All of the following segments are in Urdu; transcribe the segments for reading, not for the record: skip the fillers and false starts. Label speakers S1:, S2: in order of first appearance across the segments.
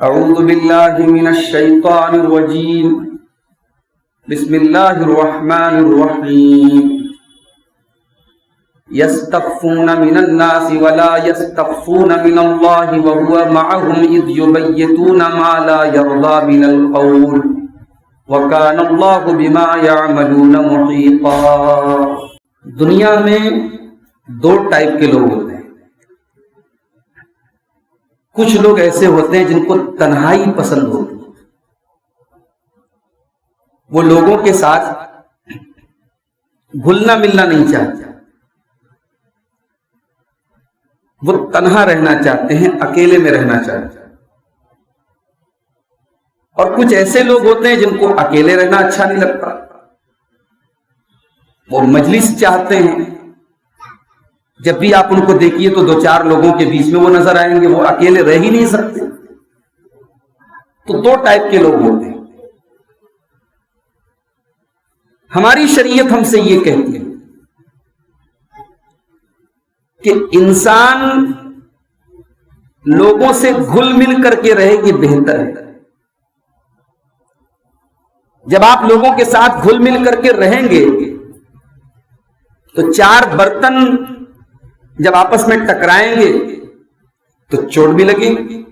S1: اعوذ باللہ من الشیطان الرجیم بسم اللہ الرحمن الرحیم یستخفون من الناس ولا یستخفون من اللہ وهو معهم اذ یبیتون ما لا یرضى من القول وکان اللہ بما یعملون محیطا۔ دنیا میں دو ٹائپ کے لوگ ہوتے ہیں۔ کچھ لوگ ایسے ہوتے ہیں جن کو تنہائی پسند ہوتی ہے، وہ لوگوں کے ساتھ گھلنا ملنا نہیں چاہتے، وہ تنہا رہنا چاہتے ہیں، اکیلے میں رہنا چاہتے ہیں۔ اور کچھ ایسے لوگ ہوتے ہیں جن کو اکیلے رہنا اچھا نہیں لگتا، وہ مجلس چاہتے ہیں۔ جب بھی آپ ان کو دیکھیے تو دو چار لوگوں کے بیچ میں وہ نظر آئیں گے، وہ اکیلے رہ ہی نہیں سکتے۔ تو دو ٹائپ کے لوگ ہوتے ہیں۔ ہماری شریعت ہم سے یہ کہتی ہے کہ انسان لوگوں سے گھل مل کر کے رہے یہ بہتر ہے۔ جب آپ لوگوں کے ساتھ گھل مل کر کے رہیں گے تو چار برتن جب آپس میں ٹکرائیں گے تو چوٹ بھی لگے گی۔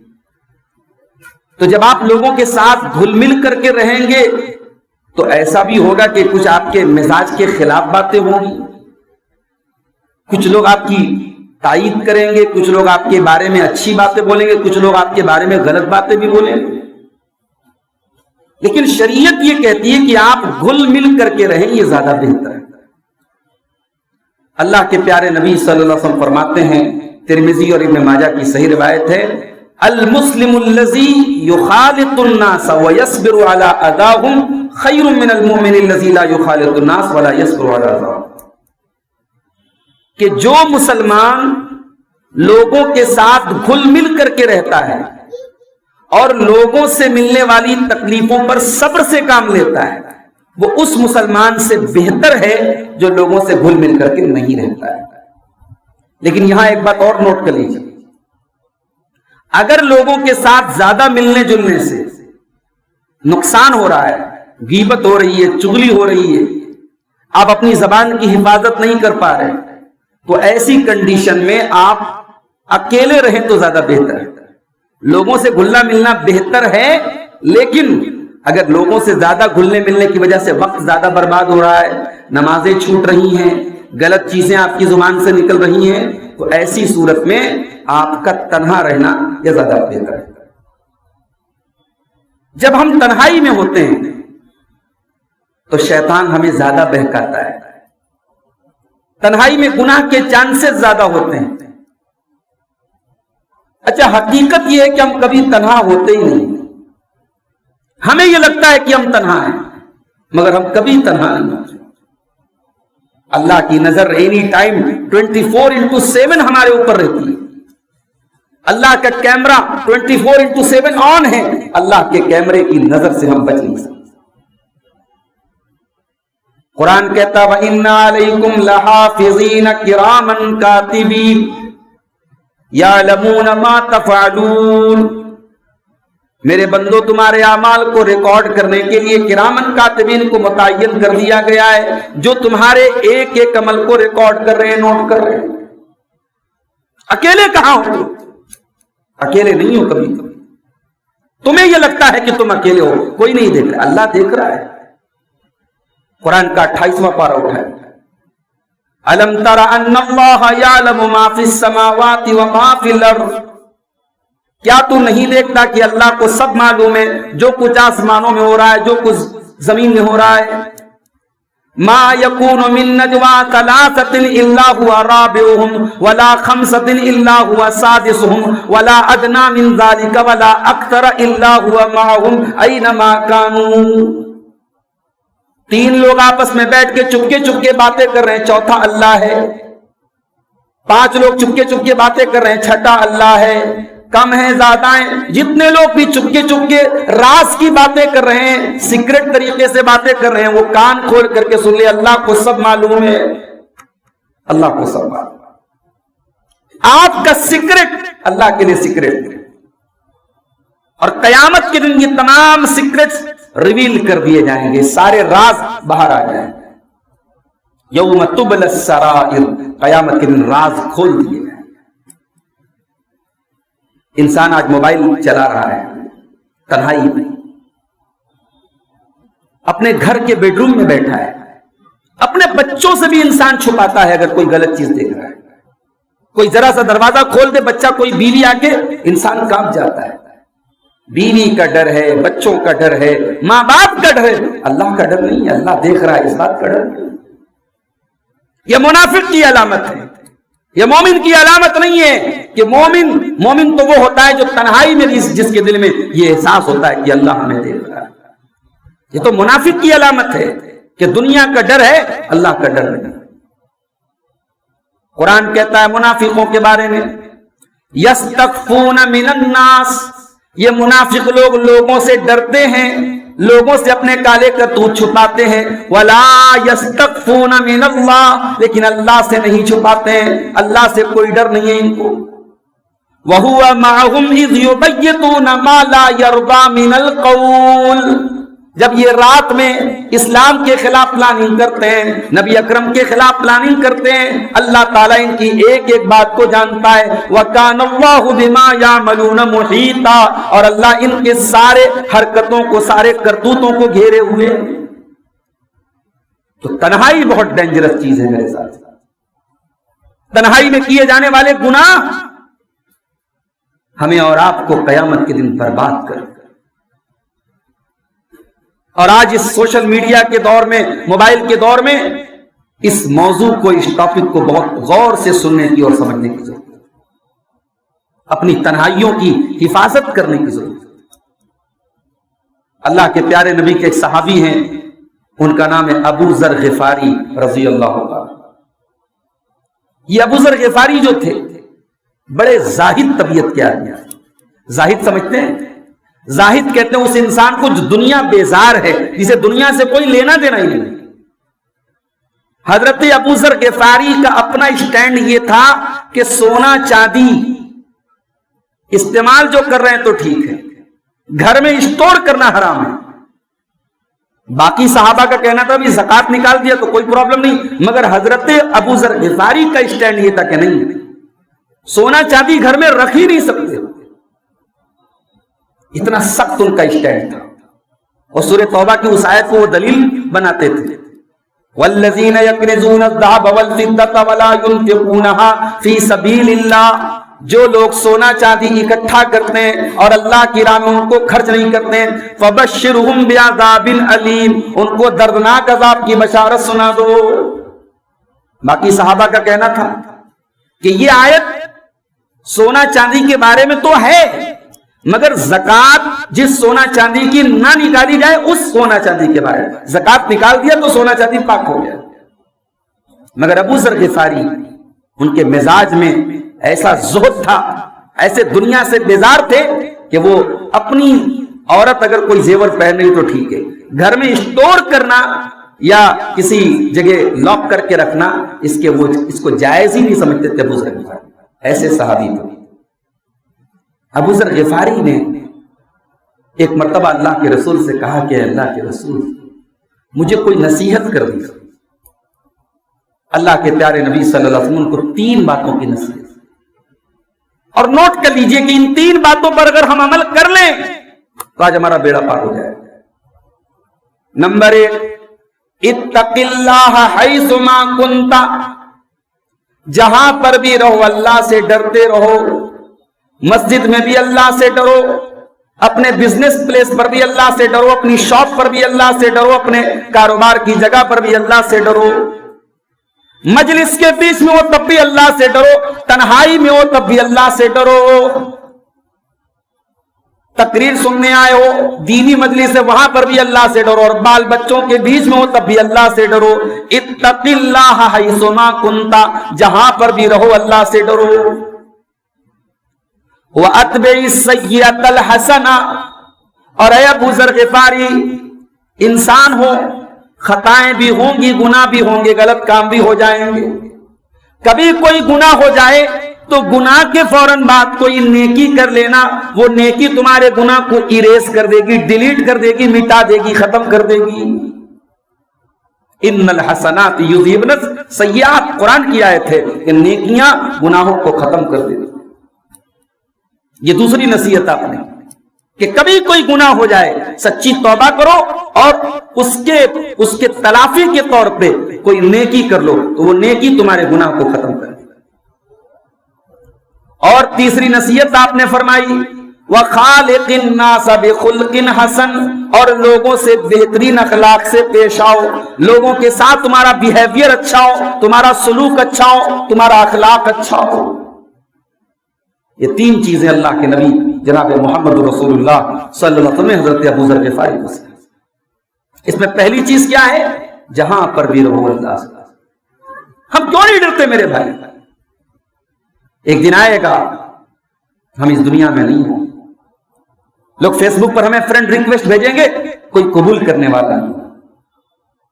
S1: تو جب آپ لوگوں کے ساتھ گھل مل کر کے رہیں گے تو ایسا بھی ہوگا کہ کچھ آپ کے مزاج کے خلاف باتیں ہوں گی، کچھ لوگ آپ کی تائید کریں گے، کچھ لوگ آپ کے بارے میں اچھی باتیں بولیں گے، کچھ لوگ آپ کے بارے میں غلط باتیں بھی بولیں گے۔ لیکن شریعت یہ کہتی ہے کہ آپ گھل مل کر کے رہیں، یہ زیادہ بہتر ہے۔ اللہ کے پیارے نبی صلی اللہ علیہ وسلم فرماتے ہیں، ترمذی اور ابن ماجہ کی صحیح روایت ہے، المسلم الذی یخالط الناس ویصبر علی اذاہم خیر من المؤمن الذی لا یخالط الناس ولا یصبر علی اذاہم، کہ جو مسلمان لوگوں کے ساتھ گھل مل کر کے رہتا ہے اور لوگوں سے ملنے والی تکلیفوں پر صبر سے کام لیتا ہے، وہ اس مسلمان سے بہتر ہے جو لوگوں سے گھل مل کر کے نہیں رہتا ہے۔ لیکن یہاں ایک بات اور نوٹ کر لیجیے، اگر لوگوں کے ساتھ زیادہ ملنے جلنے سے نقصان ہو رہا ہے، غیبت ہو رہی ہے، چغلی ہو رہی ہے، آپ اپنی زبان کی حفاظت نہیں کر پا رہے، تو ایسی کنڈیشن میں آپ اکیلے رہیں تو زیادہ بہتر ہے۔ لوگوں سے گھلنا ملنا بہتر ہے، لیکن اگر لوگوں سے زیادہ گھلنے ملنے کی وجہ سے وقت زیادہ برباد ہو رہا ہے، نمازیں چھوٹ رہی ہیں، غلط چیزیں آپ کی زبان سے نکل رہی ہیں، تو ایسی صورت میں آپ کا تنہا رہنا یہ زیادہ بہتر ہے۔ جب ہم تنہائی میں ہوتے ہیں تو شیطان ہمیں زیادہ بہکاتا ہے، تنہائی میں گناہ کے چانسز زیادہ ہوتے ہیں۔ اچھا، حقیقت یہ ہے کہ ہم کبھی تنہا ہوتے ہی نہیں، ہمیں یہ لگتا ہے کہ ہم تنہا ہیں مگر ہم کبھی تنہا نہیں ہوتے۔ اللہ کی نظر اینی ٹائم 24/7 ہمارے اوپر رہتی ہے، اللہ کا کیمرہ 24/7 آن ہے، اللہ کے کیمرے کی نظر سے ہم بچ نہیں سکتے۔ قرآن کہتا وَإِنَّ عَلَيْكُمْ لَحَافِظِينَ كِرَامًا كَاتِبِينَ يَعْلَمُونَ مَا تَفْعَلُونَ، میرے بندو تمہارے اعمال کو ریکارڈ کرنے کے لیے کرامن کاتبین کو متعین کر دیا گیا ہے، جو تمہارے ایک ایک عمل کو ریکارڈ کر رہے ہیں، نوٹ کر رہے ہیں۔ اکیلے کہاں ہو؟ اکیلے نہیں ہو کبھی کبھی۔ تمہیں یہ لگتا ہے کہ تم اکیلے ہو، کوئی نہیں دیکھ رہا، اللہ دیکھ رہا ہے۔ قرآن کا 28واں پارہ اٹھائے، الم تر ان اللہ یعلم ما فی السماوات وما فی الارض، کیا تو نہیں دیکھتا کہ اللہ کو سب معلوم ہے، جو کچھ آسمانوں میں ہو رہا ہے، جو کچھ زمین میں ہو رہا ہے۔ ما یکون من نجوا ثلاثۃ الا هو رابعهم ولا خمسۃ الا هو سادسهم ولا ادنى من ذلك ولا اکثر الا هو معهم اینما كانوا، تین لوگ آپس میں بیٹھ کے چپکے چپکے باتیں کر رہے ہیں، چوتھا اللہ ہے۔ پانچ لوگ چپکے چپکے باتیں کر رہے ہیں، چھٹا اللہ ہے۔ کم ہیں زیادہ ہیں، جتنے لوگ بھی چپکے چپکے راز کی باتیں کر رہے ہیں، سیکرٹ طریقے سے باتیں کر رہے ہیں، وہ کان کھول کر کے سن لے، اللہ کو سب معلوم ہے، اللہ کو سب معلوم ہے۔ آپ کا سیکرٹ اللہ کے لیے سیکرٹ ہے۔ اور قیامت کے دن یہ تمام سیکرٹس ریویل کر دیے جائیں گے، سارے راز باہر آ جائیں گے۔ یوم تبل السرائر، قیامت کے دن راز کھول دیے جائیں گے۔ انسان آج موبائل چلا رہا ہے تنہائی میں، اپنے گھر کے بیڈ روم میں بیٹھا ہے، اپنے بچوں سے بھی انسان چھپاتا ہے اگر کوئی غلط چیز دیکھ رہا ہے۔ کوئی ذرا سا دروازہ کھول دے بچہ، کوئی بیوی آ کے، انسان کانپ جاتا ہے۔ بیوی کا ڈر ہے، بچوں کا ڈر ہے، ماں باپ کا ڈر ہے، اللہ کا ڈر نہیں ہے۔ اللہ دیکھ رہا ہے، اس بات کا ڈر نہیں۔ یہ منافق کی علامت ہے، یہ مومن کی علامت نہیں ہے کہ مومن تو وہ ہوتا ہے جو تنہائی میں جس کے دل میں یہ احساس ہوتا ہے کہ اللہ ہمیں دیکھ رہا ہے۔ یہ تو منافق کی علامت ہے کہ دنیا کا ڈر ہے، اللہ کا ڈر نہیں۔ قرآن کہتا ہے منافقوں کے بارے میں، یستخفون من الناس، یہ منافق لوگ لوگوں سے ڈرتے ہیں، لوگوں سے اپنے کالے کرتوت چھپاتے ہیں، ولا یستخفون من اللہ، لیکن اللہ سے نہیں چھپاتے ہیں، اللہ سے کوئی ڈر نہیں ہے ان کو۔ وَهُوَ مَعَهُمْ إِذْ يُبَيِّتُونَ مَا لَا يَرْضَى مِنَ الْقَوْلِ، جب یہ رات میں اسلام کے خلاف پلاننگ کرتے ہیں، نبی اکرم کے خلاف پلاننگ کرتے ہیں، اللہ تعالیٰ ان کی ایک ایک بات کو جانتا ہے۔ وَكَانَ اللَّهُ بِمَا يَعْمَلُونَ مُحِيطًا، اور اللہ ان کے سارے حرکتوں کو، سارے کرتوتوں کو گھیرے ہوئے۔ تو تنہائی بہت ڈینجرس چیز ہے میرے ساتھ۔ تنہائی میں کیے جانے والے گناہ ہمیں اور آپ کو قیامت کے دن برباد کر۔ اور آج اس سوشل میڈیا کے دور میں، موبائل کے دور میں، اس موضوع کو، اس ٹاپک کو بہت غور سے سننے کی اور سمجھنے کی ضرورت ہے۔ اپنی تنہائیوں کی حفاظت کرنے کی ضرورت ہے۔ اللہ کے پیارے نبی کے ایک صحابی ہیں، ان کا نام ہے ابو ذر غفاری رضی اللہ عنہ۔ یہ ابو ذر غفاری جو تھے بڑے زاہد طبیعت کے آدمی ہیں۔ زاہد سمجھتے ہیں؟ زاہد کہتے ہیں اس انسان کو جو دنیا بیزار ہے، جسے دنیا سے کوئی لینا دینا ہی نہیں۔ حضرت ابو ذر غفاری کا اپنا اسٹینڈ یہ تھا کہ سونا چاندی استعمال جو کر رہے ہیں تو ٹھیک ہے، گھر میں اسٹور کرنا حرام ہے۔ باقی صحابہ کا کہنا تھا بھی زکات نکال دیا تو کوئی پرابلم نہیں، مگر حضرت ابو ذر غفاری کا اسٹینڈ یہ تھا کہ نہیں، سونا چاندی گھر میں رکھ ہی نہیں سکتے۔ اتنا سخت ان کا اسٹینڈ تھا، اور سورہ توبہ کی اس آیت کو وہ دلیل بناتے تھے۔ والذین یکنزون الذهب والفضة ولا ينفقونها فی سبیل اللہ، جو لوگ سونا چاندی اکٹھا کرتے ہیں اور اللہ کی راہ میں ان کو خرچ نہیں کرتے ہیں، فبشرہم بعذاب علیم، ان کو دردناک عذاب کی بشارت سنا دو۔ باقی صحابہ کا کہنا تھا کہ یہ آیت سونا چاندی کے بارے میں تو ہے، مگر زکات جس سونا چاندی کی نہ نکالی جائے اس سونا چاندی کے بارے میں، زکات نکال دیا تو سونا چاندی پاک ہو گیا۔ مگر ابو ذر غفاری، ان کے مزاج میں ایسا زہد تھا، ایسے دنیا سے بیزار تھے کہ وہ اپنی عورت اگر کوئی زیور پہن رہی تو ٹھیک ہے، گھر میں اسٹور کرنا یا کسی جگہ لاک کر کے رکھنا اس کو جائز ہی نہیں سمجھتے تھے ابو ذر غفاری۔ ایسے صحابی تھے۔ ابو ذر غفاری نے ایک مرتبہ اللہ کے رسول سے کہا کہ اللہ کے رسول مجھے کوئی نصیحت کر دی۔ اللہ کے پیارے نبی صلی اللہ علیہ وسلم کو 3 باتوں کی نصیحت، اور نوٹ کر لیجئے کہ ان 3 باتوں پر اگر ہم عمل کر لیں تو آج ہمارا بیڑا پار ہو جائے۔ نمبر 1، اتق اللہ حیث ما کنت، جہاں پر بھی رہو اللہ سے ڈرتے رہو۔ مسجد میں بھی اللہ سے ڈرو، اپنے بزنس پلیس پر بھی اللہ سے ڈرو، اپنی شاپ پر بھی اللہ سے ڈرو، اپنے کاروبار کی جگہ پر بھی اللہ سے ڈرو۔ مجلس کے بیچ میں ہو تب بھی اللہ سے ڈرو، تنہائی میں ہو تب بھی اللہ سے ڈرو۔ تقریر سننے آئے ہو، دینی مجلس ہے، وہاں پر بھی اللہ سے ڈرو، اور بال بچوں کے بیچ میں ہو تب بھی اللہ سے ڈرو۔ اتق اللہ حیث ما کنت، جہاں پر بھی رہو اللہ سے ڈرو۔ وَأَتْبِعِ السَّيِّئَةَ الْحَسَنَةَ، اور اے ابو ذر غفاری، انسان ہو، خطائیں بھی ہوں گی، گناہ بھی ہوں گے، غلط کام بھی ہو جائیں گے۔ کبھی کوئی گناہ ہو جائے تو گناہ کے فوراً بعد کوئی نیکی کر لینا، وہ نیکی تمہارے گناہ کو اریز کر دے گی، ڈیلیٹ کر دے گی، مٹا دے گی، ختم کر دے گی۔ ان الحسنات یذہبن السیئات، قرآن کی آیت ہے کہ نیکیاں گناہوں کو ختم کر دے گی۔ یہ دوسری نصیحت آپ نے کہ کبھی کوئی گناہ ہو جائے سچی توبہ کرو اور اس کے تلافی کے طور پہ کوئی نیکی کر لو تو وہ نیکی تمہارے گناہ کو ختم کر دے۔ اور تیسری نصیحت آپ نے فرمائی وَخَالِقِ النَّاسَ بِخُلْقٍ حَسَنٍ، اور لوگوں سے بہترین اخلاق سے پیش آؤ، لوگوں کے ساتھ تمہارا بیہیویئر اچھا ہو، تمہارا سلوک اچھا ہو، تمہارا اخلاق اچھا ہو۔ یہ تین چیزیں اللہ کے نبی جناب محمد رسول اللہ صلی اللہ علیہ وسلم حضرت ابو ذر غفاری کو سکھائیں۔ اس میں پہلی چیز کیا ہے؟ جہاں پر بھی رہو اللہ سے۔ ہم کیوں نہیں ڈرتے میرے بھائی؟ ایک دن آئے گا ہم اس دنیا میں نہیں ہوں، لوگ فیس بک پر ہمیں فرینڈ ریکویسٹ بھیجیں گے، کوئی قبول کرنے والا نہیں،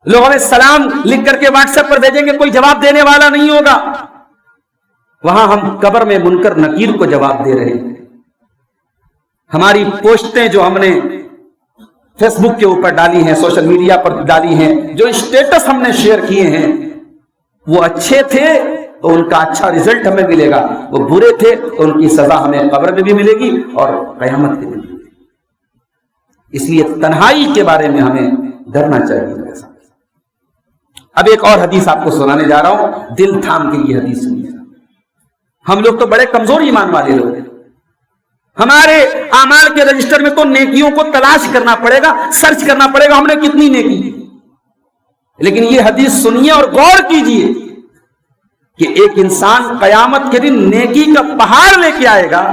S1: لوگ ہمیں سلام لکھ کر کے واٹس ایپ پر بھیجیں گے، کوئی جواب دینے والا نہیں ہوگا۔ وہاں ہم قبر میں منکر نکیر کو جواب دے رہے ہیں۔ ہماری پوسٹیں جو ہم نے فیس بک کے اوپر ڈالی ہیں، سوشل میڈیا پر ڈالی ہیں، جو اسٹیٹس ہم نے شیئر کیے ہیں، وہ اچھے تھے تو ان کا اچھا رزلٹ ہمیں ملے گا، وہ برے تھے تو ان کی سزا ہمیں قبر میں بھی ملے گی اور قیامت میں بھی ملے گی۔ اس لیے تنہائی کے بارے میں ہمیں ڈرنا چاہیے۔ اب ایک اور حدیث آپ کو سنانے جا رہا ہوں، دل تھام کے یہ حدیث سنیے۔ ہم لوگ تو بڑے کمزور ایمان والے لوگ ہیں، ہمارے اعمال کے رجسٹر میں تو نیکیوں کو تلاش کرنا پڑے گا، سرچ کرنا پڑے گا ہم نے کتنی نیکی، لیکن یہ حدیث سنیے اور غور کیجئے کہ ایک انسان قیامت کے دن نیکی کا پہاڑ لے کے آئے گا،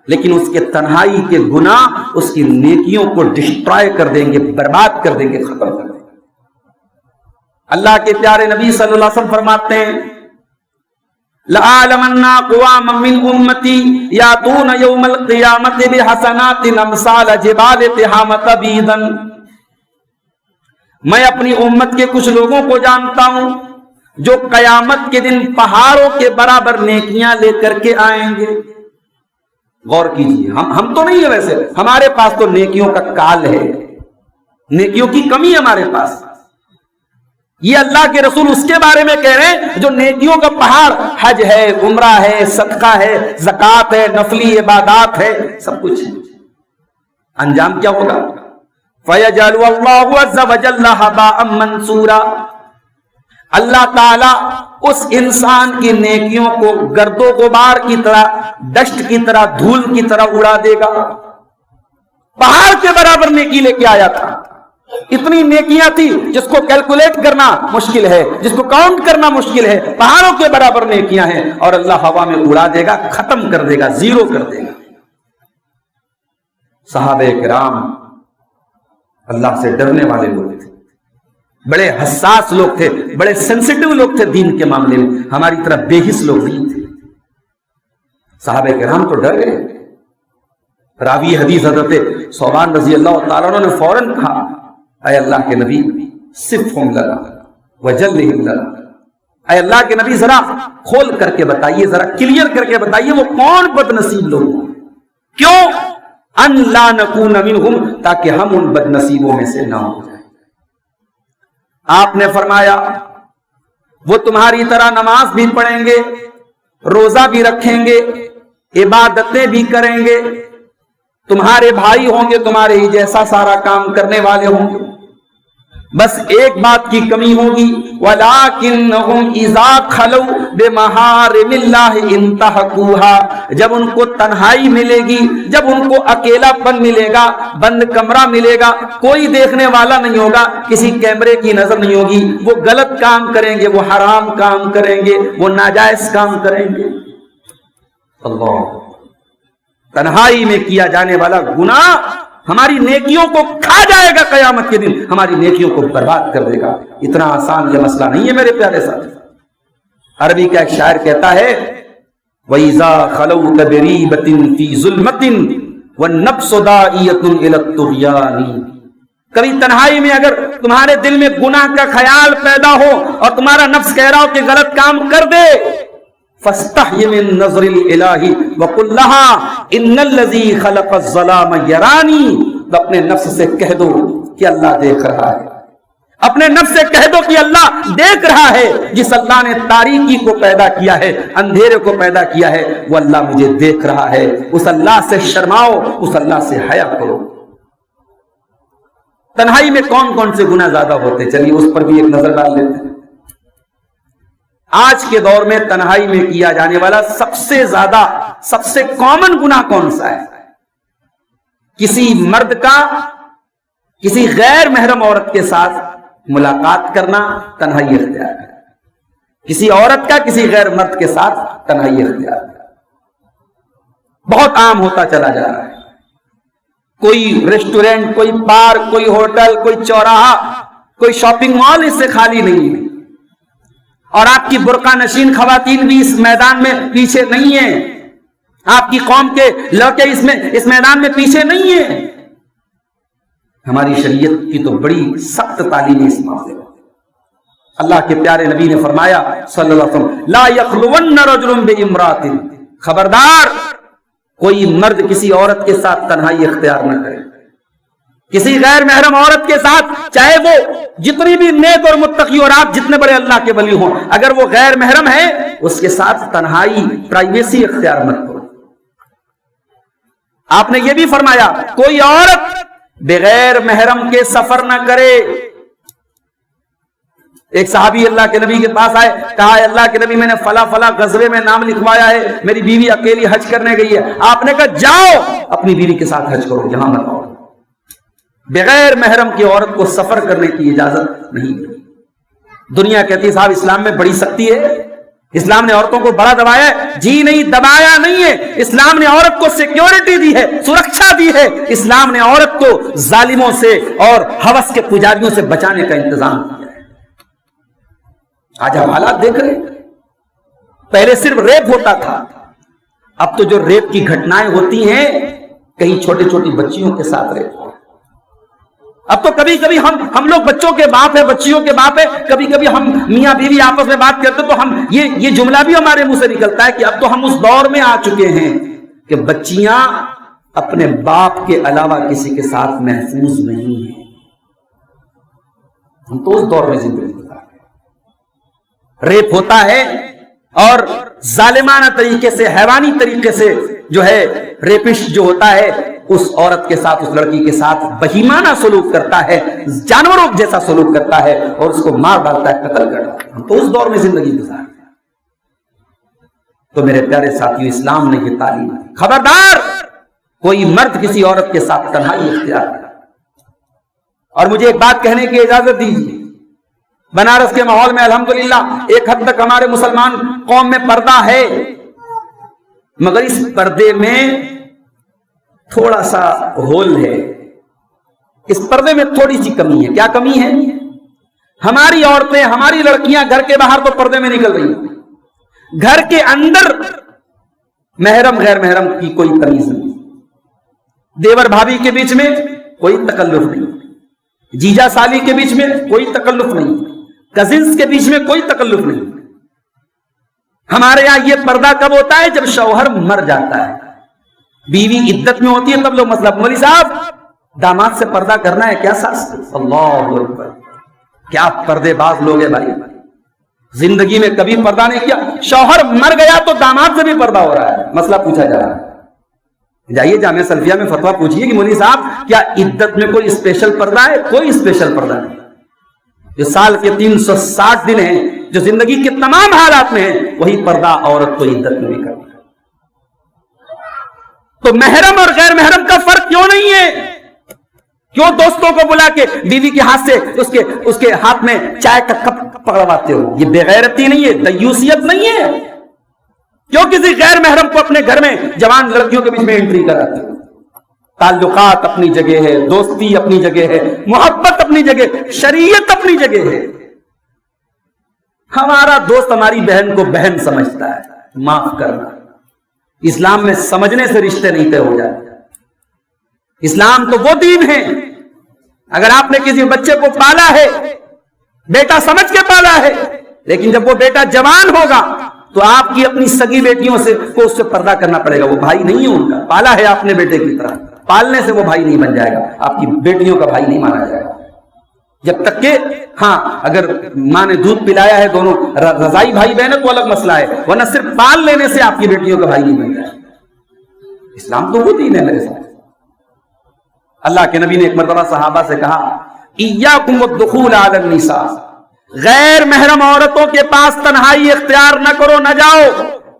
S1: لیکن اس کے تنہائی کے گناہ اس کی نیکیوں کو ڈسٹرائے کر دیں گے، برباد کر دیں گے، ختم کر دیں گے۔ اللہ کے پیارے نبی صلی اللہ علیہ وسلم فرماتے ہیں لَأَعْلَمَنَّ أَقْوَامًا مِّنْ أُمَّتِي يَأْتُونَ يَوْمَ الْقِيَامَةِ بِحَسَنَاتٍ أَمْثَالَ جِبَالِ تِحَامَةَ بِيضًا، میں اپنی امت کے کچھ لوگوں کو جانتا ہوں جو قیامت کے دن پہاڑوں کے برابر نیکیاں لے کر کے آئیں گے۔ غور کیجیے، ہم تو نہیں ہے، ویسے ہمارے پاس تو نیکیوں کا کال ہے، نیکیوں کی کمی ہے ہمارے پاس۔ یہ اللہ کے رسول اس کے بارے میں کہہ رہے ہیں جو نیکیوں کا پہاڑ، حج ہے، عمرہ ہے، صدقہ ہے، زکوٰۃ ہے، نفلی عبادات ہے، سب کچھ ہے۔ انجام کیا ہوگا؟ فَيَجْعَلُ اللَّهُ عَزَّ وَجَلَّ هَبَاءً مَنْثُورًا، اللہ تعالیٰ اس انسان کی نیکیوں کو گرد و غبار کی طرح، ڈسٹ کی طرح، دھول کی طرح اڑا دے گا۔ پہاڑ کے برابر نیکی لے کے آیا تھا، اتنی نیکیاں تھی جس کو کیلکولیٹ کرنا مشکل ہے، جس کو کاؤنٹ کرنا مشکل ہے، پہاڑوں کے برابر نیکیاں ہیں، اور اللہ ہوا میں اڑا دے گا، ختم کر دے گا، زیرو کر دے گا۔ صحابہ کرام اللہ سے ڈرنے والے لوگ تھے، بڑے حساس لوگ تھے، بڑے سینسیٹیو لوگ تھے دین کے معاملے میں، ہماری طرح بے حس لوگ نہیں تھے۔ صحابہ کرام تو ڈر گئے۔ راوی حدیث حضرت ثوبان رضی اللہ تعالیٰ عنہ نے فوراً کہا اے اللہ کے نبی صفہم لنا وجلہم لنا، اے اللہ کے نبی ذرا کھول کر کے بتائیے، ذرا کلیئر کر کے بتائیے وہ کون بد نصیب لوگ ہیں، کیوں؟ ان لا نکون منہم، تاکہ ہم ان بد نصیبوں میں سے نہ ہو جائیں۔ آپ نے فرمایا وہ تمہاری طرح نماز بھی پڑھیں گے، روزہ بھی رکھیں گے، عبادتیں بھی کریں گے، تمہارے بھائی ہوں گے، تمہارے ہی جیسا سارا کام کرنے والے ہوں گے، بس ایک بات کی کمی ہوگی وَلَٰكِنَّهُمْ إِذَا خَلَوْا بِمَحَارِمِ اللَّهِ انتهكوها، جب ان کو تنہائی ملے گی، جب ان کو اکیلا پن ملے گا، بند کمرہ ملے گا، کوئی دیکھنے والا نہیں ہوگا، کسی کیمرے کی نظر نہیں ہوگی، وہ غلط کام کریں گے، وہ حرام کام کریں گے، وہ ناجائز کام کریں گے۔ اللہ، تنہائی میں کیا جانے والا گناہ ہماری نیکیوں کو کھا جائے گا، قیامت کے دن ہماری نیکیوں کو برباد کر دے گا۔ اتنا آسان یہ مسئلہ نہیں ہے میرے پیارے ساتھی۔ عربی کا ایک شاعر کہتا ہے وَإِذَا خَلَوْتَ بِرِيبَةٍ فِي ظُلْمَةٍ وَالنَّفْسُ دَاعِيَةٌ إِلَى الطُّغْيَانِ، کبھی تنہائی میں اگر تمہارے دل میں گناہ کا خیال پیدا ہو اور تمہارا نفس کہہ رہا ہو کہ غلط کام کر دے، فاستحی من نظر الالہ وقل لها ان الذی خلق الظلام یرانی. تو اپنے نفس سے کہہ دو کہ اللہ دیکھ رہا ہے. اپنے نفس سے کہہ دو کہ اللہ دیکھ رہا ہے. جس اللہ نے تاریکی کو پیدا کیا ہے, اندھیرے کو پیدا کیا ہے, وہ اللہ مجھے دیکھ رہا ہے. اس اللہ سے شرماؤ, اس اللہ سے حیا کرو. تنہائی میں کون کون سے گناہ زیادہ ہوتے, چلیے اس پر بھی ایک نظر ڈال لیتے ہیں. آج کے دور میں تنہائی میں کیا جانے والا سب سے زیادہ, سب سے کامن گناہ کون سا ہے؟ کسی مرد کا کسی غیر محرم عورت کے ساتھ ملاقات کرنا تنہائی اختیار ہے. کسی عورت کا کسی غیر مرد کے ساتھ تنہائی اختیار ہے. بہت عام ہوتا چلا جا رہا ہے. کوئی ریسٹورینٹ, کوئی پارک, کوئی ہوٹل, کوئی چوراہا, کوئی شاپنگ مال اس سے خالی نہیں ہے. اور آپ کی برقع نشین خواتین بھی اس میدان میں پیچھے نہیں ہیں. آپ کی قوم کے لڑکے اس میدان میں پیچھے نہیں ہیں. ہماری شریعت کی تو بڑی سخت تعلیم اس معاملے میں. اللہ کے پیارے نبی نے فرمایا صلی اللہ علیہ وسلم, لا یخلون رجل بامرأۃ, خبردار کوئی مرد کسی عورت کے ساتھ تنہائی اختیار نہ کرے. کسی غیر محرم عورت کے ساتھ, چاہے وہ جتنی بھی نیک اور متقی اور آپ جتنے بڑے اللہ کے ولی ہوں, اگر وہ غیر محرم ہے اس کے ساتھ تنہائی, پرائیویسی اختیار مت کرو. آپ نے یہ بھی فرمایا کوئی عورت بغیر محرم کے سفر نہ کرے. ایک صحابی اللہ کے نبی کے پاس آئے, کہا ہے اللہ کے نبی میں نے فلاں فلاں غزوے میں نام لکھوایا ہے, میری بیوی اکیلی حج کرنے گئی ہے. آپ نے کہا جاؤ اپنی بیوی کے ساتھ حج کرو, یہاں مت آؤ. بغیر محرم کی عورت کو سفر کرنے کی اجازت نہیں. دنیا کہتی ہے صاحب اسلام میں بڑی سختی ہے, اسلام نے عورتوں کو بڑا دبایا ہے. جی نہیں, دبایا نہیں ہے. اسلام نے عورت کو سیکیورٹی دی ہے, سرکشا دی ہے. اسلام نے عورت کو ظالموں سے اور ہوس کے پجاریوں سے بچانے کا انتظام کیا ہے. آج ہم حالات دیکھ رہے ہیں. پہلے صرف ریپ ہوتا تھا, اب تو جو ریپ کی گھٹنائیں ہوتی ہیں کہیں چھوٹی چھوٹی بچیوں کے ساتھ ریپ ہوتا ہے. اب تو کبھی کبھی ہم لوگ بچوں کے باپ ہیں, بچیوں کے باپ ہیں, کبھی کبھی ہم میاں بیوی آپس میں بات کرتے تو ہم یہ جملہ بھی ہمارے منہ سے نکلتا ہے کہ اب تو ہم اس دور میں آ چکے ہیں کہ بچیاں اپنے باپ کے علاوہ کسی کے ساتھ محفوظ نہیں ہیں. ہم تو اس دور میں زندگی گزار رہے ہیں. ریپ ہوتا ہے اور ظالمانہ طریقے سے, حیوانی طریقے سے جو ہے ریپسٹ جو ہوتا ہے اس عورت کے ساتھ, اس لڑکی کے ساتھ بہیمانہ سلوک کرتا ہے, جانوروں جیسا سلوک کرتا ہے اور اس کو مار ڈالتا ہے, قتل کرتا ہے. ہم تو اس دور میں زندگی گزار رہے ہیں. تو میرے پیارے ساتھیو, اسلام نے یہ تعلیم دی, خبردار کوئی مرد کسی عورت کے ساتھ تنہائی اختیار کرے. اور مجھے ایک بات کہنے کی اجازت دیجیے, بنارس کے ماحول میں الحمدللہ ایک حد تک ہمارے مسلمان قوم میں پردہ ہے, مگر اس پردے میں تھوڑا سا ہول ہے. اس پردے میں تھوڑی سی کمی ہے. کیا کمی ہے؟ ہماری عورتیں, ہماری لڑکیاں گھر کے باہر تو پردے میں نکل رہی ہیں, گھر کے اندر محرم غیر محرم کی کوئی تمیز نہیں. دیور بھابھی کے بیچ میں کوئی تکلف نہیں, جیجا سالی کے بیچ میں کوئی تکلف نہیں, کزنز کے بیچ میں کوئی تکلف نہیں. ہمارے یہاں یہ پردہ کب ہوتا ہے؟ جب شوہر مر جاتا ہے, بیوی عدت میں ہوتی ہے, تب لوگ مسئلہ, مولوی صاحب داماد سے پردہ کرنا ہے کیا ساس؟ اللہ اکبر, کیا پردے باز لوگ ہیں بھائی. زندگی میں کبھی پردہ نہیں کیا, شوہر مر گیا تو داماد سے بھی پردہ ہو رہا ہے. مسئلہ پوچھا جا رہا ہے, جائیے جامعہ سلفیہ میں فتویٰ پوچھیے کہ مولوی صاحب کیا عدت میں کوئی اسپیشل پردہ ہے؟ کوئی اسپیشل پردہ نہیں. جو سال کے 360 دن ہیں, جو زندگی کے تمام حالات میں ہیں, وہی پردہ عورت کو عدت میں بھی کرنا. تو محرم اور غیر محرم کا فرق کیوں نہیں ہے؟ کیوں دوستوں کو بلا کے بیوی کے ہاتھ سے اس کے ہاتھ میں چائے کا کپ پکڑواتے ہو؟ یہ بے غیرتی نہیں ہے, دیوسیت نہیں ہے. کیوں کسی غیر محرم کو اپنے گھر میں جوان لڑکیوں کے بیچ میں انٹری کراتے ہو؟ تعلقات اپنی جگہ ہے, دوستی اپنی جگہ ہے, محبت اپنی جگہ, شریعت اپنی جگہ ہے. ہمارا دوست ہماری بہن کو بہن سمجھتا ہے, معاف کرنا. اسلام میں سمجھنے سے رشتے نہیں طے ہو جاتے. اسلام تو وہ دین ہے, اگر آپ نے کسی بچے کو پالا ہے, بیٹا سمجھ کے پالا ہے, لیکن جب وہ بیٹا جوان ہوگا تو آپ کی اپنی سگی بیٹیوں سے کو اس سے پردہ کرنا پڑے گا. وہ بھائی نہیں ہے ان کا, پالا ہے آپ نے بیٹے کی طرح, پالنے سے وہ بھائی نہیں بن جائے گا, آپ کی بیٹیوں کا بھائی نہیں مانا جائے گا. جب تک کہ ہاں اگر ماں نے دودھ پلایا ہے, دونوں رضائی بھائی بہن ہے تو الگ مسئلہ ہے, ورنہ صرف پال لینے سے آپ کی بیٹیوں کا بھائی نہیں بن جائے. اسلام تو وہ دین ہے میرے ساتھ. اللہ کے نبی نے ایک مرتبہ صحابہ سے کہا ایاکم والدخول علی النساء, غیر محرم عورتوں کے پاس تنہائی اختیار نہ کرو, نہ جاؤ.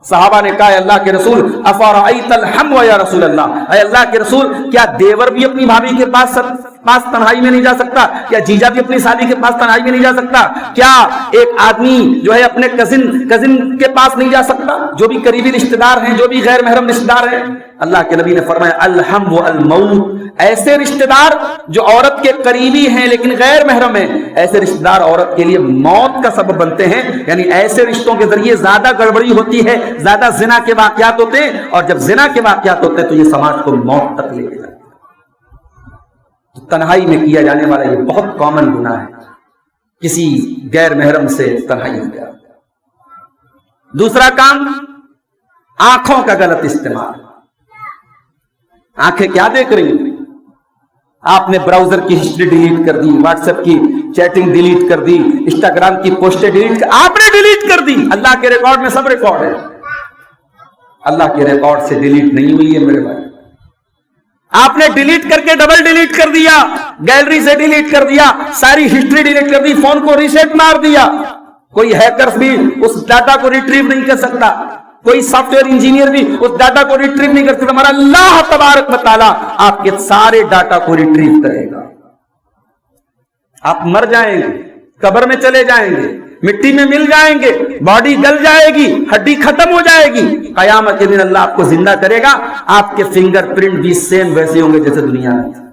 S1: صحابہ نے کہا اللہ کے رسول افرأیت الحم یا رسول اللہ, اے اللہ کے رسول کیا دیور بھی اپنی بھابھی کے پاس تنہائی میں نہیں جا سکتا؟ کیا جیجا بھی اپنی سالی کے پاس تنہائی میں نہیں جا سکتا؟ کیا ایک آدمی جو ہے اپنے کزن کے پاس نہیں جا سکتا, جو بھی قریبی رشتہ دار ہیں, جو بھی غیر محرم رشتہ دار ہیں؟ اللہ کے نبی نے فرمایا الحم والموت, ایسے رشتہ دار جو عورت کے قریبی ہیں لیکن غیر محرم ہیں, ایسے رشتہ دار عورت کے لیے موت کا سبب بنتے ہیں. یعنی ایسے رشتوں کے ذریعے زیادہ گڑبڑی ہوتی ہے, زیادہ زنا کے واقعات ہوتے ہیں, اور جب زنا کے واقعات ہوتے ہیں تو یہ سماج کو موت تک لے جاتے ہیں. تو تنہائی میں کیا جانے والا یہ بہت کامن گناہ ہے, کسی غیر محرم سے تنہائی اختیار. دوسرا کام آنکھوں کا غلط استعمال. آنکھیں کیا دیکھ رہی ہیں؟ آپ نے براؤزر کی ہسٹری ڈیلیٹ کر دی, واٹس ایپ کی چیٹنگ ڈیلیٹ کر دی, انسٹاگرام کی پوسٹیں ڈیلیٹ آپ نے ڈیلیٹ کر دی. اللہ کے ریکارڈ میں سب ریکارڈ ہے, اللہ کے ریکارڈ سے ڈیلیٹ نہیں ہوئی ہے میرے بھائی. آپ نے ڈیلیٹ کر کے ڈبل ڈیلیٹ کر دیا, گیلری سے ڈیلیٹ کر دیا, ساری ہسٹری ڈیلیٹ کر دی, فون کو ریسیٹ مار دیا. کوئی ہیکرز بھی اس ڈاٹا کو ریٹریو نہیں کر سکتا, کوئی سافٹ ویئر انجینئر بھی اس ڈاٹا کو ریٹریو نہیں کر سکتا. ہمارا اللہ تبارک و تعالیٰ آپ کے سارے ڈاٹا کو ریٹریو کرے گا. آپ مر جائیں گے, قبر میں چلے جائیں گے, مٹی میں مل جائیں گے, باڈی گل جائے گی, ہڈی ختم ہو جائے گی, قیامت کے دن اللہ آپ کو زندہ کرے گا. آپ کے فنگر پرنٹ بھی سیم ویسے ہوں گے جیسے دنیا میں.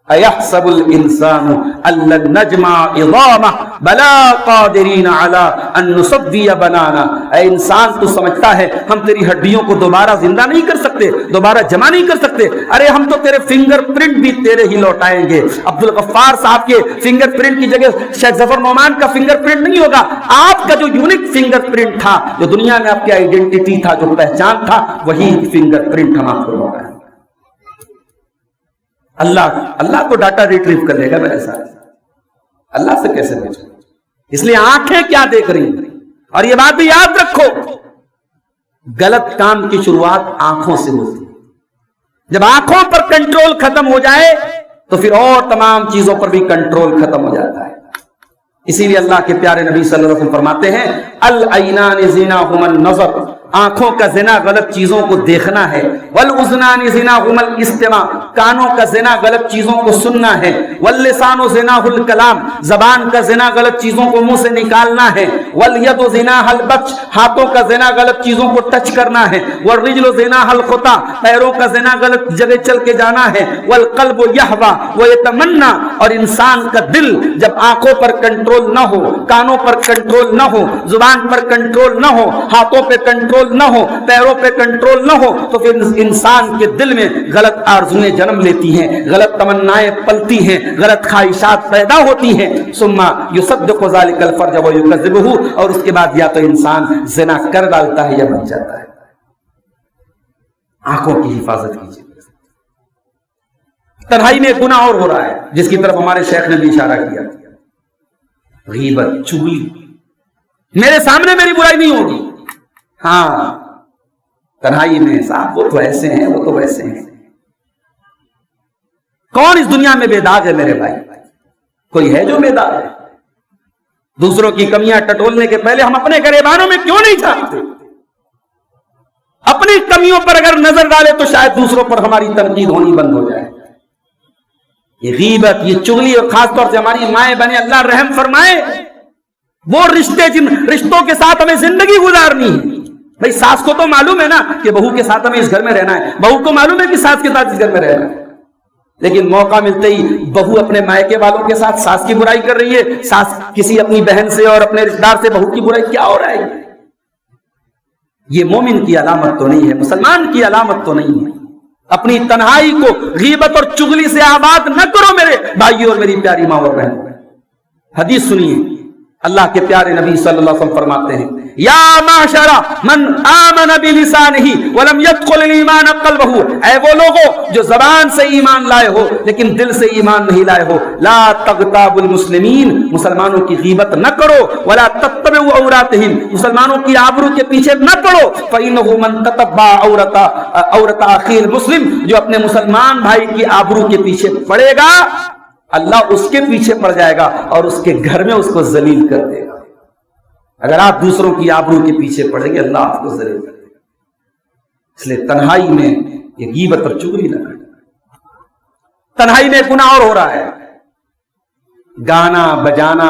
S1: اَيَحْسَبُ الْإِنسَانُ أَلَّن نَجْمَعَ عِظَامَهُ بَلَا قَادِرِينَ عَلَىٰ أَن نُّصَوِّيَ بَنَانَهُ. اے انسان تو سمجھتا ہے ہم تیری ہڈیوں کو دوبارہ زندہ نہیں کر سکتے, دوبارہ جمع نہیں کر سکتے. ارے ہم تو تیرے فنگر پرنٹ بھی تیرے ہی لوٹائیں گے. عبدالغفار صاحب کے فنگر پرنٹ کی جگہ شیخ ظفر نعمان کا فنگر پرنٹ نہیں ہوگا. آپ کا جو یونک فنگر پرنٹ تھا, جو دنیا میں آپ کی آئیڈینٹی تھا, جو پہچان تھا, وہی فنگر پرنٹ ہم آپ کو لوٹائیں. اللہ تو ڈاٹا ریٹریو کر لے گا میرے ساتھ, اللہ سے کیسے بچو. اس لیے آنکھیں کیا دیکھ رہی ہیں, اور یہ بات بھی یاد رکھو غلط کام کی شروعات آنکھوں سے ہوتی ہے. جب آنکھوں پر کنٹرول ختم ہو جائے تو پھر اور تمام چیزوں پر بھی کنٹرول ختم ہو جاتا ہے. اسی لیے اللہ کے پیارے نبی صلی اللہ علیہ وسلم فرماتے ہیں العینان زناہما النظر, آنکھوں کا زنا غلط چیزوں کو دیکھنا ہے. والاذنان زناہما الاستماع, کانوں کا زنا غلط چیزوں کو سننا ہے. واللسان زناہ الکلام, زبان کا زنا غلط چیزوں کو منہ سے نکالنا ہے. والید زناہ البطش, ہاتھوں کا زنا غلط چیزوں کو ٹچ کرنا ہے. والرجل زناہ الخطا, پیروں کا زنا غلط جگہ چل کے جانا ہے. والقلب یہوی ویتمنی, اور انسان کا دل جب آنکھوں پر کنٹرول نہ ہو, کانوں پر کنٹرول نہ ہو, زبان پر کنٹرول نہ ہو, ہاتھوں پہ کنٹرول نہ ہو, پیروں پہ کنٹرول نہ ہو, تو پھر انسان کے دل میں غلط آرزویں جنم لیتی ہیں, غلط تمنائیں پلتی ہیں, غلط خواہشات پیدا ہوتی ہیں. ثم یصدق ذلک الفرج ویکذبہ, اور اس کے بعد یا تو انسان زنا کر ڈالتا ہے یا بچ جاتا ہے. آنکھوں کی حفاظت کیجیے. تنہائی میں ایک گناہ اور ہو رہا ہے جس کی طرف ہمارے شیخ نے بھی اشارہ کیا, غیبت, چغلی. میرے سامنے میری برائی نہیں ہوگی, ہاں تنہائی میں صاحب وہ تو ایسے ہیں, وہ تو ویسے ہیں. کون اس دنیا میں بے داغ ہے میرے بھائی؟ کوئی ہے جو بے داغ ہے؟ دوسروں کی کمیاں ٹٹولنے کے پہلے ہم اپنے گریبانوں میں کیوں نہیں جھانکتے؟ اپنی کمیوں پر اگر نظر ڈالے تو شاید دوسروں پر ہماری تنقید ہونی بند ہو جائے. یہ غیبت, یہ چغلی, اور خاص طور سے ہماری مائیں بہنیں, اللہ رحم فرمائے, وہ رشتے جن رشتوں کے ساتھ ہمیں زندگی گزارنی ہے. بھائی ساس کو تو معلوم ہے نا کہ بہو کے ساتھ ہمیں اس گھر میں رہنا ہے, بہو کو معلوم ہے کہ ساس کے ساتھ اس گھر میں رہنا ہے, لیکن موقع ملتے ہی بہو اپنے مائکے والوں کے ساتھ ساس کی برائی کر رہی ہے, ساس کسی اپنی بہن سے اور اپنے رشتہ دار سے بہو کی برائی. کیا ہو رہا ہے؟ یہ مومن کی علامت تو نہیں ہے, مسلمان کی علامت تو نہیں ہے. اپنی تنہائی کو غیبت اور چغلی سے آباد نہ کرو میرے بھائیوں اور میری پیاری ماں اور بہنوں. حدیث سنیے, اللہ کے پیارے نبی صلی اللہ علیہ وسلم فرماتے ہیں یا معاشرہ من آمن بلسانہ ولم يدخل الایمان قلبہ، اے وہ لوگوں جو زبان سے ایمان لائے ہو لیکن دل سے ایمان نہیں لائے ہو، لا تغتابوا المسلمین، مسلمانوں کی غیبت نہ کرو، ولا تتبعوا عوراتہم، مسلمانوں کی آبرو کے پیچھے نہ پڑو، فإنہ من تتبع عورت اخی المسلم، جو اپنے مسلمان بھائی کی آبرو کے پیچھے پڑے گا اللہ اس کے پیچھے پڑ جائے گا اور اس کے گھر میں اس کو ذلیل کر دے گا۔ اگر آپ دوسروں کی آبرو کے پیچھے پڑیں گے اللہ آپ کو ذلیل کر دے گا۔ اس لیے تنہائی میں یہ غیبت اور چغلی نہ کریں۔ تنہائی میں گناہ اور ہو رہا ہے، گانا بجانا،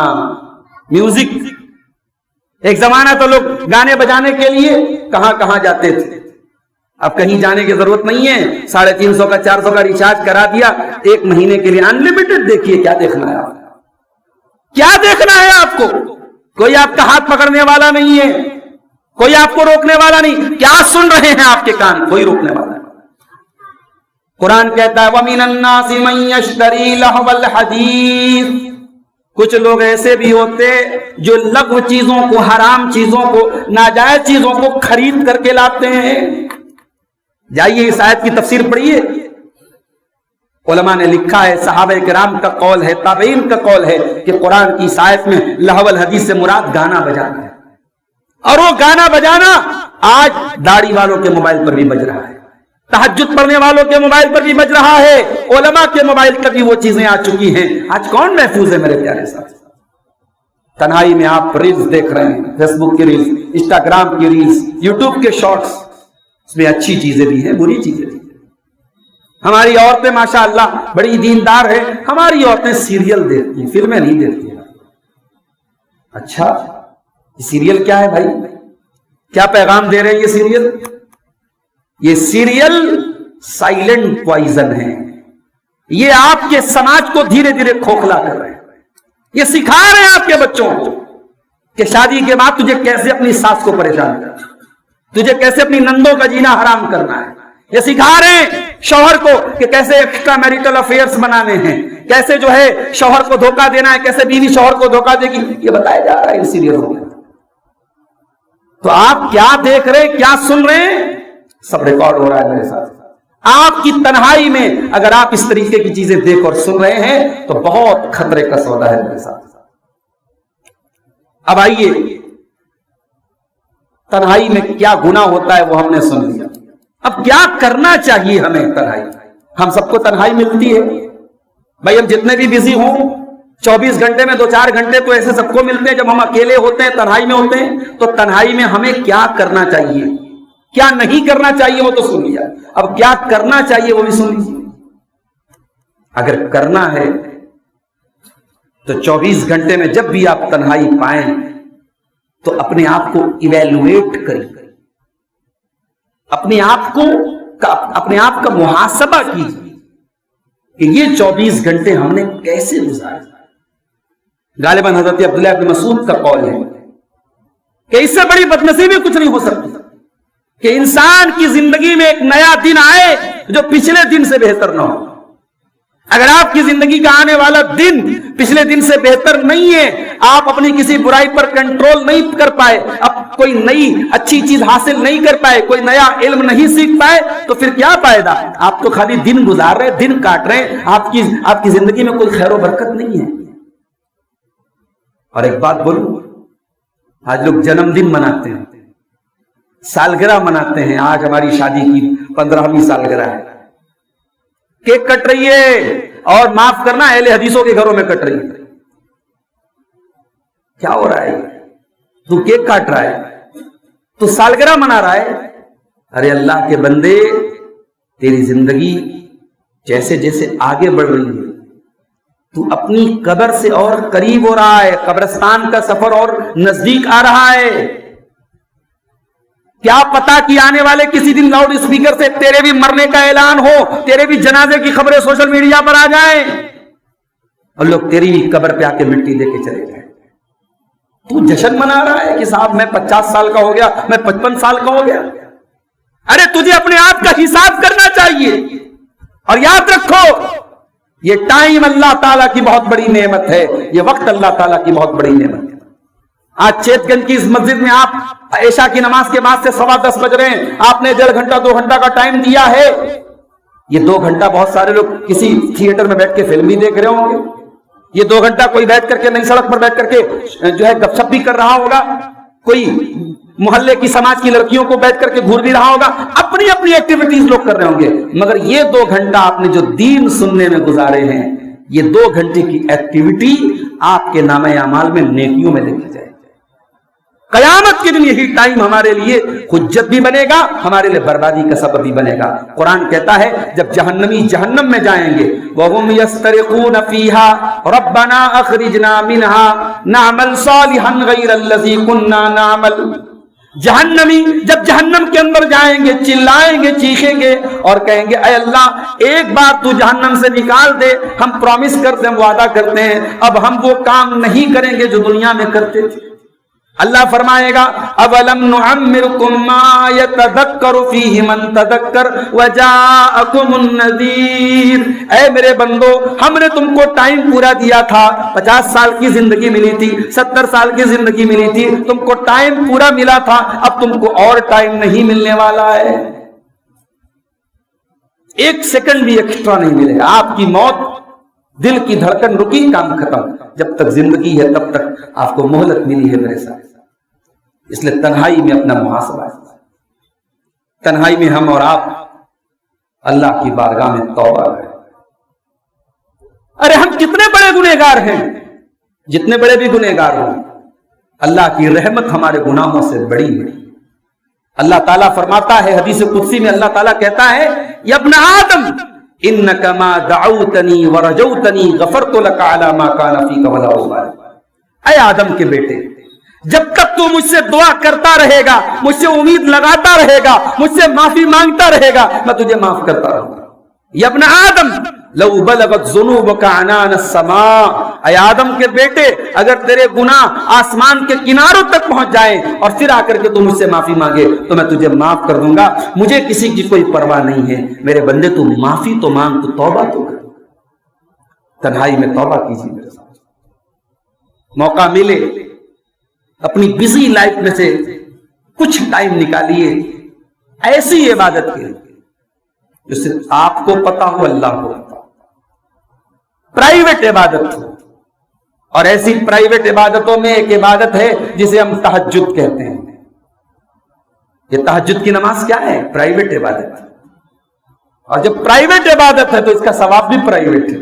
S1: میوزک۔ ایک زمانہ تو لوگ گانے بجانے کے لیے کہاں کہاں جاتے تھے، اب کہیں جانے کی ضرورت نہیں ہے، 350 کا 400 کا ریچارج کرا دیا، 1 مہینے کے لیے انلمیٹڈ دیکھیے۔ کیا دیکھنا ہے آپ کو؟ کیا دیکھنا ہے آپ کو؟ کوئی آپ کا ہاتھ پکڑنے والا نہیں ہے، کوئی آپ کو روکنے والا نہیں۔ کیا سن رہے ہیں آپ کے کان؟ کوئی روکنے والا نہیں۔ قرآن کہتا ہے وَمِنَ النَّاسِ مَن يَشْتَرِي لَهْوَ الْحَدِيثِ، کچھ لوگ ایسے بھی ہوتے جو لغو چیزوں کو، حرام چیزوں کو، ناجائز چیزوں کو خرید کر کے لاتے ہیں۔ جائیے اس آیت کی تفسیر پڑھیے، علماء نے لکھا ہے، صحابہ کرام کا قول ہے، تابعین کا قول ہے کہ قرآن کی اس آیت میں لہو الحدیث سے مراد گانا بجانا ہے، اور وہ گانا بجانا آج داڑھی والوں کے موبائل پر بھی بج رہا ہے، تہجد پڑھنے والوں کے موبائل پر بھی بج رہا ہے، علماء کے موبائل پر بھی وہ چیزیں آ چکی ہیں۔ آج کون محفوظ ہے میرے پیارے ساتھ؟ تنہائی میں آپ ریلز دیکھ رہے ہیں، فیس بک کی ریلز، انسٹاگرام کی ریلز، یوٹیوب کے شارٹس، اس میں اچھی چیزیں بھی ہیں، بری چیزیں بھی ہیں۔ ہماری عورتیں ماشاءاللہ بڑی دیندار ہیں، ہماری عورتیں سیریل دیکھتی ہیں، فلمیں نہیں دیکھتی ہیں۔ اچھا یہ سیریل کیا ہے بھائی؟ کیا پیغام دے رہے ہیں یہ سیریل؟ یہ سیریل سائلنٹ پوائزن ہے، یہ آپ کے سماج کو دھیرے دھیرے کھوکھلا کر رہے ہیں۔ یہ سکھا رہے ہیں آپ کے بچوں کو کہ شادی کے بعد تجھے کیسے اپنی ساس کو پریشان کرنا ہے، تجھے کیسے اپنی نندوں کا جینا حرام کرنا ہے۔ یہ سکھا رہے ہیں شوہر کو کہ کیسے ایکسٹرا میریٹل افیئرز بنانے ہیں، کیسے جو ہے شوہر کو دھوکہ دینا ہے، کیسے بیوی شوہر کو دھوکہ دے گی، یہ بتایا جا رہا ہے ان سیریلوں میں۔ تو آپ کیا دیکھ رہے ہیں، کیا سن رہے ہیں، سب ریکارڈ ہو رہا ہے میرے ساتھ۔ آپ کی تنہائی میں اگر آپ اس طریقے کی چیزیں دیکھ اور سن رہے ہیں تو بہت خطرے کا سودا ہے میرے ساتھ۔ اب آئیے تنہائی میں کیا گناہ ہوتا ہے وہ ہم نے سن لیا، اب کیا کرنا چاہیے ہمیں تنہائی؟ ہم سب کو تنہائی ملتی ہے بھائی، ہم جتنے بھی بزی ہوں 24 گھنٹے میں 2-4 گھنٹے تو ایسے سب کو ملتے ہیں جب ہم اکیلے ہوتے ہیں، تنہائی میں ہوتے ہیں۔ تو تنہائی میں ہمیں کیا کرنا چاہیے، کیا نہیں کرنا چاہیے وہ تو سن لیا، اب کیا کرنا چاہیے وہ بھی سن لیجیے۔ اگر کرنا ہے تو 24 گھنٹے میں جب بھی آپ تنہائی پائیں تو اپنے آپ کو ایویلویٹ کریں، اپنے آپ کا محاسبہ کیجیے کہ یہ 24 گھنٹے ہم نے کیسے گزارے۔ غالباً حضرت عبداللہ بن مسعود کا قول ہے کہ اس سے بڑی بدنصیبی کچھ نہیں ہو سکتی کہ انسان کی زندگی میں ایک نیا دن آئے جو پچھلے دن سے بہتر نہ ہو۔ اگر آپ کی زندگی کا آنے والا دن پچھلے دن سے بہتر نہیں ہے، آپ اپنی کسی برائی پر کنٹرول نہیں کر پائے، اب کوئی نئی اچھی چیز حاصل نہیں کر پائے، کوئی نیا علم نہیں سیکھ پائے، تو پھر کیا فائدہ؟ آپ تو خالی دن گزار رہے، دن کاٹ رہے، آپ کی زندگی میں کوئی خیر و برکت نہیں ہے۔ اور ایک بات بولوں، آج لوگ جنم دن مناتے ہیں، سالگرہ مناتے ہیں، آج ہماری شادی کی 15ویں سالگرہ ہے، کیک کٹ رہی ہے، اور معاف کرنا اہل حدیثوں کے گھروں میں کٹ رہی ہے۔ کیا ہو رہا ہے؟ تو کیک کاٹ رہا ہے، تو سالگرہ منا رہا ہے۔ ارے اللہ کے بندے، تیری زندگی جیسے جیسے آگے بڑھ رہی ہے تو اپنی قبر سے اور قریب ہو رہا ہے، قبرستان کا سفر اور نزدیک آ رہا ہے۔ کیا پتا کہ آنے والے کسی دن لاؤڈ اسپیکر سے تیرے بھی مرنے کا اعلان ہو، تیرے بھی جنازے کی خبریں سوشل میڈیا پر آ جائیں اور لوگ تیری بھی قبر پہ آ کے مٹی دے کے چلے جائیں۔ تو جشن منا رہا ہے کہ صاحب میں 50 سال کا ہو گیا، میں 55 سال کا ہو گیا۔ ارے تجھے اپنے آپ کا حساب کرنا چاہیے، اور یاد رکھو یہ ٹائم اللہ تعالیٰ کی بہت بڑی نعمت ہے، یہ وقت اللہ تعالیٰ کی بہت بڑی نعمت ہے۔ آج چیت گنج کی اس مسجد میں آپ عشاء کی نماز کے بعد سے 10:15 بج رہے ہیں، آپ نے 1.5 گھنٹہ 2 گھنٹہ کا ٹائم دیا ہے. یہ 2 گھنٹہ بہت سارے لوگ کسی تھیٹر میں بیٹھ کے فلم بھی دیکھ رہے ہوں گے. یہ 2 گھنٹہ کوئی بیٹھ کر کے نئی سڑک پر بیٹھ کر کے جو ہے گپ شپ بھی کر رہا ہوگا، کوئی محلے کی سماج کی لڑکیوں کو بیٹھ کر کے گھور بھی رہا ہوگا، اپنی اپنی ایکٹیویٹیز لوگ کر رہے ہوں گے. مگر یہ 2 گھنٹہ آپ نے جو دین سننے میں گزارے ہیں، یہ 2 گھنٹے کی ایکٹیویٹی آپ کے نامہ اعمال میں نیکیوں میں لکھی جائے. قیامت کے دن یہی ٹائم ہمارے لیے حجت بھی بنے گا، ہمارے لیے بربادی کا سبب بھی بنے گا. قرآن کہتا ہے جب جہنمی جہنم میں جائیں گے، وَهُمْ يَسْتَرِخُونَ فِيهَا رَبَّنَا أَخْرِجْنَا مِنْهَا نَعْمَلْ صَالِحًا غَيْرَ الَّذِي كُنَّا نَعْمَلُ. جہنمی جب جہنم کے اندر جائیں گے، چلائیں گے، چیخیں گے اور کہیں گے اے اللہ ایک بار تو جہنم سے نکال دے، ہم پرومس کرتے ہیں، وعدہ کرتے ہیں، اب ہم وہ کام نہیں کریں گے جو دنیا میں کرتے تھے. اللہ فرمائے گا اولم نعمرکم ما یتذکر فیہ من تذکر وجاءکم النذیر. اے میرے بندو، ہم نے تم کو ٹائم پورا دیا تھا، 50 سال کی زندگی ملی تھی، 70 سال کی زندگی ملی تھی، تم کو ٹائم پورا ملا تھا، اب تم کو اور ٹائم نہیں ملنے والا ہے. 1 سیکنڈ بھی ایکسٹرا نہیں ملے گا. آپ کی موت، دل کی دھڑکن رکی، کام ختم. جب تک زندگی ہے تب تک آپ کو مہلت ملی ہے میرے ساتھ. اس لیے تنہائی میں اپنا محاسبہ ہے. تنہائی میں ہم اور آپ اللہ کی بارگاہ میں توبہ کریں. ارے ہم کتنے بڑے گنہگار ہیں، جتنے بڑے بھی گنہگار ہوں، اللہ کی رحمت ہمارے گناہوں سے بڑی ہے. اللہ تعالیٰ فرماتا ہے حدیث قدسی میں، اللہ تعالیٰ کہتا ہے یا ابن آدم انک ما دعوتنی ورجوتنی غفرت لک علی ما کان فیک ولا ابالی. اے آدم کے بیٹے، جب تک تو مجھ سے دعا کرتا رہے گا، مجھ سے امید لگاتا رہے گا، مجھ سے معافی مانگتا رہے گا، میں تجھے معاف کرتا رہوں گا. یا ابن آدم لو بلغت ذنوبک عنان السماء. اے آدم کے بیٹے، اگر تیرے گناہ آسمان کے کناروں تک پہنچ جائیں اور پھر آ کر کے تو مجھ سے معافی مانگے تو میں تجھے معاف کر دوں گا. مجھے کسی کی کوئی پرواہ نہیں ہے. میرے بندے تو معافی تو مانگ، تو توبہ تو کر. تنہائی میں توبہ کیجیے میرے ساتھ. موقع ملے اپنی بزی لائف میں سے کچھ ٹائم نکالیے ایسی عبادت کے لیے جو صرف آپ کو پتا ہو، اللہ کو پتا ہو. پرائیویٹ عبادت ہو. اور ایسی پرائیویٹ عبادتوں میں ایک عبادت ہے جسے ہم تہجد کہتے ہیں. یہ تہجد کی نماز کیا ہے؟ پرائیویٹ عبادت. اور جب پرائیویٹ عبادت ہے تو اس کا ثواب بھی پرائیویٹ ہے.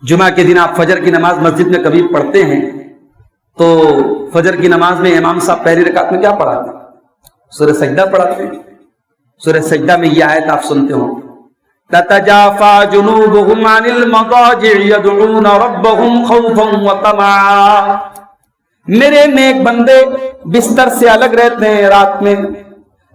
S1: جمعہ کے دن آپ فجر کی نماز مسجد میں کبھی پڑھتے ہیں تو فجر کی نماز میں امام صاحب پہلی رکعت میں کیا پڑھاتے ہیں؟ سورہ سجدہ پڑھاتے ہیں. سورہ سجدہ میں یہ آیت آپ سنتے ہو، تتجافى جنوبهم عن المضاجع يدعون ربهم خوفا وطمعا. میرے نیک بندے بستر سے الگ رہتے ہیں رات میں،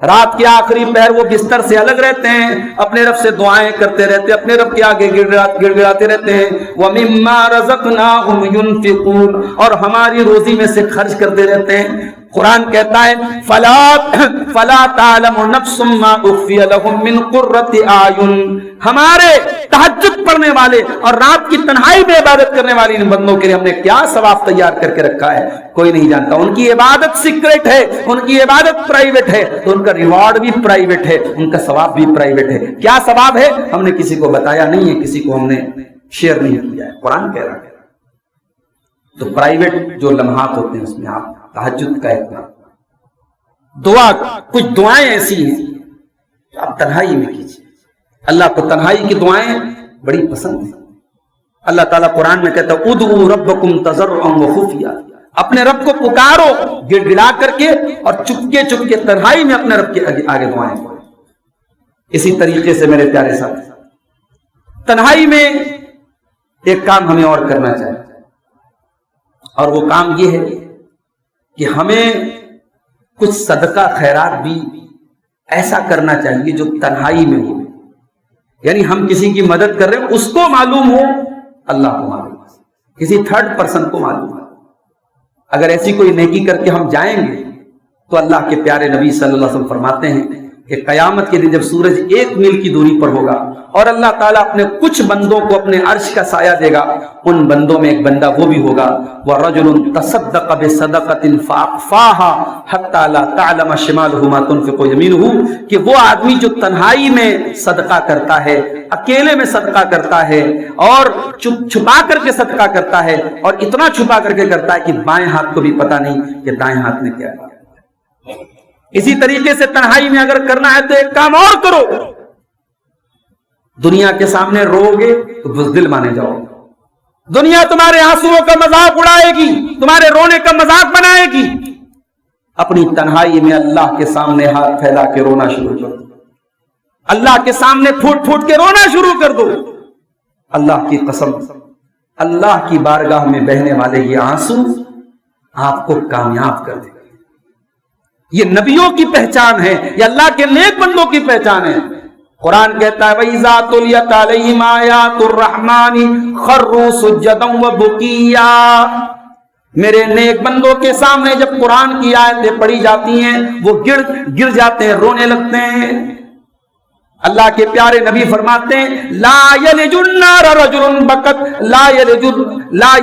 S1: رات کے آخری پہر وہ بستر سے الگ رہتے ہیں، اپنے رب سے دعائیں کرتے رہتے ہیں، اپنے رب کے آگے گڑ گڑاتے رہتے ہیں. وَمِمَّا رَزَقْنَاهُمْ يُنْفِقُونَ. اور ہماری روزی میں سے خرچ کرتے رہتے ہیں. قرآن کہتا ہے فَلَا تَعْلَمُ نَفْسٌ مَّا أُخْفِيَ لَهُم مِّن قُرَّةِ أَعْيُنٍ. ہمارے تہجد پڑھنے والے اور رات کی تنہائی میں عبادت کرنے والے ان بندوں کے لیے ہم نے کیا ثواب تیار کر کے رکھا ہے، کوئی نہیں جانتا. ان کی عبادت سیکرٹ ہے، ان کی عبادت پرائیویٹ ہے، تو ان کا ریوارڈ بھی پرائیویٹ ہے، ان کا ثواب بھی پرائیویٹ ہے. کیا ثواب ہے ہم نے کسی کو بتایا نہیں ہے، کسی کو ہم نے شیئر نہیں کیا ہے. قرآن کہہ رہا ہے. تو پرائیویٹ جو لمحات ہوتے ہیں اس میں آپ تہجد کا ایک دعا، کچھ دعائیں ایسی ہیں آپ تنہائی میں کیجیے. اللہ کو تنہائی کی دعائیں بڑی پسند ہیں. اللہ تعالیٰ قرآن میں کہتا ہے ادعوا ربکم تضرعا وخفیا. اپنے رب کو پکارو گڑ گڑا کر کے اور چپکے چپکے تنہائی میں اپنے رب کے آگے دعائیں کرو. اسی طریقے سے میرے پیارے ساتھی، تنہائی میں ایک کام ہمیں اور کرنا چاہیے، اور وہ کام یہ ہے کہ ہمیں کچھ صدقہ خیرات بھی ایسا کرنا چاہیے جو تنہائی میں ہو. یعنی ہم کسی کی مدد کر رہے ہیں، اس کو معلوم ہو، اللہ کو معلوم ہو، کسی تھرڈ پرسن کو معلوم ہو. اگر ایسی کوئی نیکی کر کے ہم جائیں گے تو اللہ کے پیارے نبی صلی اللہ علیہ وسلم فرماتے ہیں کہ قیامت کے دن جب سورج 1 میل کی دوری پر ہوگا اور اللہ تعالیٰ اپنے کچھ بندوں کو اپنے عرش کا سایہ دے گا، ان بندوں میں ایک بندہ وہ بھی ہوگا وَرَجُلٌ تَصَدَّقَ بِصَدَقَةٍ فَأَخْفَاهَا حَتَّى لَا تَعْلَمَ شِمَالُهُ مَا تُنْفِقُ يَمِينُهُ، کہ وہ آدمی جو تنہائی میں صدقہ کرتا ہے، اکیلے میں صدقہ کرتا ہے اور چھپا کر کے صدقہ کرتا ہے، اور اتنا چھپا کر کے کرتا ہے کہ بائیں ہاتھ کو بھی پتہ نہیں کہ دائیں ہاتھ نے کیا کیا۔ اسی طریقے سے تنہائی میں اگر کرنا ہے تو ایک کام اور کرو، دنیا کے سامنے رو گے تو بزدل مانے جاؤ گے، دنیا تمہارے آنسوؤں کا مذاق اڑائے گی، تمہارے رونے کا مذاق بنائے گی، اپنی تنہائی میں اللہ کے سامنے ہاتھ پھیلا کے رونا شروع کر دو، اللہ کے سامنے پھوٹ پھوٹ کے رونا شروع کر دو۔ اللہ کی قسم، اللہ کی بارگاہ میں بہنے والے یہ آنسو آپ کو کامیاب کر دے گا۔ یہ نبیوں کی پہچان ہے، یہ اللہ کے نیک بندوں کی پہچان ہے۔ قرآن کہتا ہے وَإِذَا تُلِيَتْ عَلَيْهِمْ آيَاتُ الرَّحْمَنِ خَرُّوا سُجَّدًا وَبُكِيًّا، میرے نیک بندوں کے سامنے جب قرآن کی آیتیں پڑھی جاتی ہیں وہ گر جاتے ہیں، رونے لگتے ہیں۔ اللہ کے پیارے نبی فرماتے ہیں لا یلج النار رجل بکت لا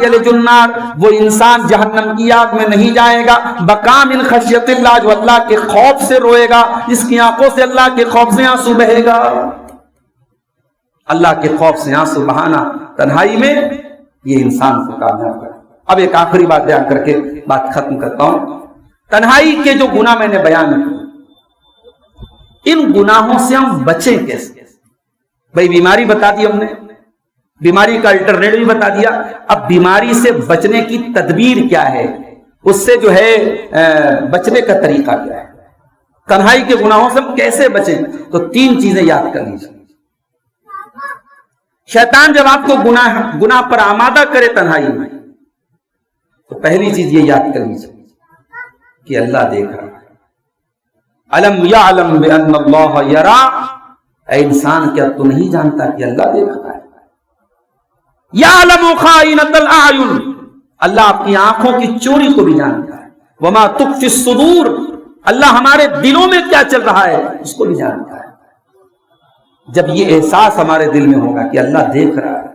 S1: یلج النار، وہ انسان جہنم کی آگ میں نہیں جائے گا بکا من خشیت اللہ، جو اللہ کے خوف سے روئے گا، جس کی آنکھوں سے اللہ کے خوف سے آنسو بہے گا۔ اللہ کے خوف سے آنسو بہانا تنہائی میں یہ انسان کو کامیاب کرے۔ اب ایک آخری بات بیان کر کے بات ختم کرتا ہوں۔ تنہائی کے جو گناہ میں نے بیان کیے، ان گناہوں سے ہم بچیں کیسے؟ بھئی بیماری بتا دی ہم نے، بیماری کا الٹرنیٹو بھی بتا دیا، اب بیماری سے بچنے کی تدبیر کیا ہے، اس سے جو ہے بچنے کا طریقہ کیا ہے، تنہائی کے گناہوں سے ہم کیسے بچیں؟ تو 3 چیزیں یاد کر لیجیے۔ شیطان جب آپ کو گناہ پر آمادہ کرے تنہائی میں، تو پہلی چیز یہ یاد کر لیجیے کہ اللہ دیکھ رہا ہے۔ الم یعلم بان اللہ یرا، اے انسان کیا تو نہیں جانتا کہ اللہ دیکھ رہا ہے؟ یعلم خائنۃ الاعین، اللہ آپ کی آنکھوں کی چوری کو بھی جانتا ہے۔ وما تخفی الصدور، اللہ ہمارے دلوں میں کیا چل رہا ہے اس کو بھی جانتا ہے۔ جب یہ احساس ہمارے دل میں ہوگا کہ اللہ دیکھ رہا ہے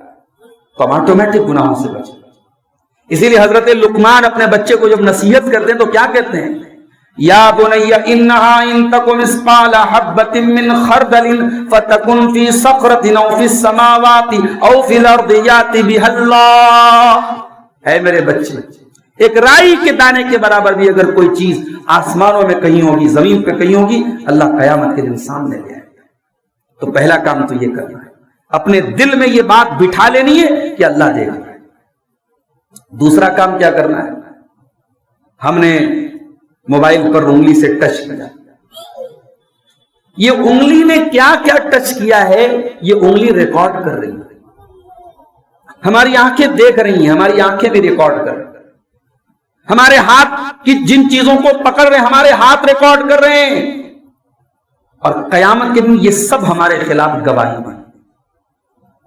S1: تو ہم آٹومیٹک گناہوں سے بچیں۔ اسی لیے حضرت لقمان اپنے بچے کو جب نصیحت کرتے ہیں تو کیا کہتے ہیں؟ یا بنی انہا ان تک مثقال حبۃ من خردل فتکن فی صخرۃ او فی السماوات او فی الارض یأتی بها اللہ، اے میرے بچے، ایک رائی کے دانے کے برابر بھی اگر کوئی چیز آسمانوں میں کہیں ہوگی، زمین پہ کہیں ہوگی، اللہ قیامت کے دن سامنے لے آئے گا۔ تو پہلا کام تو یہ کرنا ہے، اپنے دل میں یہ بات بٹھا لینی ہے کہ اللہ دیکھ رہا ہے۔ دوسرا کام کیا کرنا ہے؟ ہم نے موبائل پر انگلی سے ٹچ کیا، یہ انگلی نے کیا کیا ٹچ کیا ہے یہ انگلی ریکارڈ کر رہی ہے، ہماری آنکھیں دیکھ رہی ہیں، ہماری آنکھیں بھی ریکارڈ کر رہی ہیں، ہمارے ہاتھ کی جن چیزوں کو پکڑ رہے ہیں ہمارے ہاتھ ریکارڈ کر رہے ہیں، اور قیامت کے دن یہ سب ہمارے خلاف گواہی بنے۔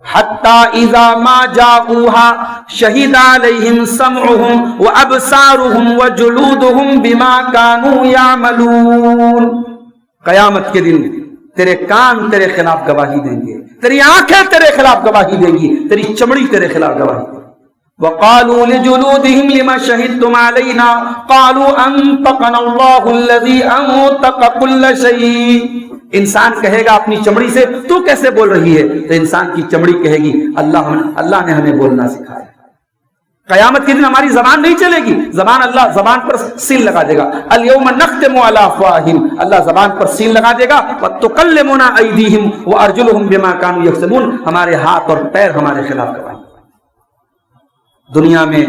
S1: حتی اذا ما جاؤوها شہد علیہم سمعہم وابصارہم وجلودہم بما کانوا یعملون، قیامت کے دن تیرے کان تیرے خلاف گواہی دیں گے، تیری آنکھیں تیرے خلاف گواہی دیں گی، تیری چمڑی تیرے خلاف گواہی دیں گی۔ وقالوا لجلودهم لما شهدتم علينا قالوا انطقنا الله الذي انطق كل شيء، انسان کہے گا اپنی چمڑی سے تو کیسے بول رہی ہے؟ تو انسان کی چمڑی کہے گی اللہ نے ہمیں بولنا سکھایا۔ قیامت کے دن ہماری زبان نہیں چلے گی، اللہ زبان پر سیل لگا دے گا، اليوم نختم على افواہہم، اللہ زبان پر سیل لگا دے گا، وتکلمنا ایدیہم وارجلہم بما كانوا یکسبون، ہمارے ہاتھ اور پیر ہمارے خلاف گواہی۔ دنیا میں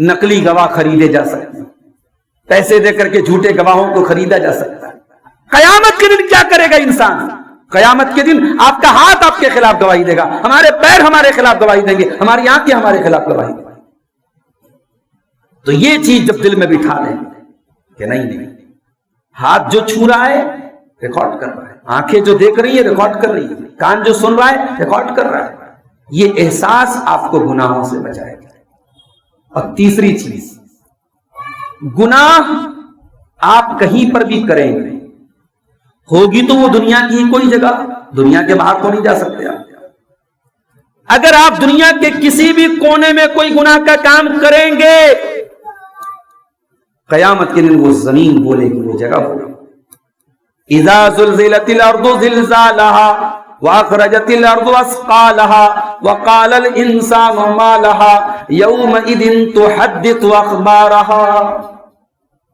S1: نقلی گواہ خریدے جا سکتے ہیں، پیسے دے کر کے جھوٹے گواہوں کو خریدا جا سکتا ہے۔ قیامت کے دن کیا کرے گا انسان؟ قیامت کے دن آپ کا ہاتھ آپ کے خلاف گواہی دے گا، ہمارے پیر ہمارے خلاف گواہی دیں گے، ہماری آنکھیں ہمارے خلاف گواہی دیں گے۔ تو یہ چیز جب دل میں بٹھا لیں کہ نہیں، ہاتھ جو چھو رہا ہے ریکارڈ کر رہا ہے، آنکھیں جو دیکھ رہی ہے ریکارڈ کر رہی ہے، کان جو سن رہا ہے ریکارڈ کر رہا ہے، یہ احساس آپ کو گناہوں سے بچائے گا۔ اور تیسری چیز، گناہ آپ کہیں پر بھی کریں گے، ہوگی تو وہ دنیا کی ہی کوئی جگہ، دنیا کے باہر تو نہیں جا سکتے آپ۔ اگر آپ دنیا کے کسی بھی کونے میں کوئی گناہ کا کام کریں گے، قیامت کے دن وہ زمین بولے گی، وہ جگہ بولے گی۔ اذا زلزلت الارض زلزالها واخرجت الارض اثقالها وقال الانسان ما لها يومئذ تحدث اخبارها۔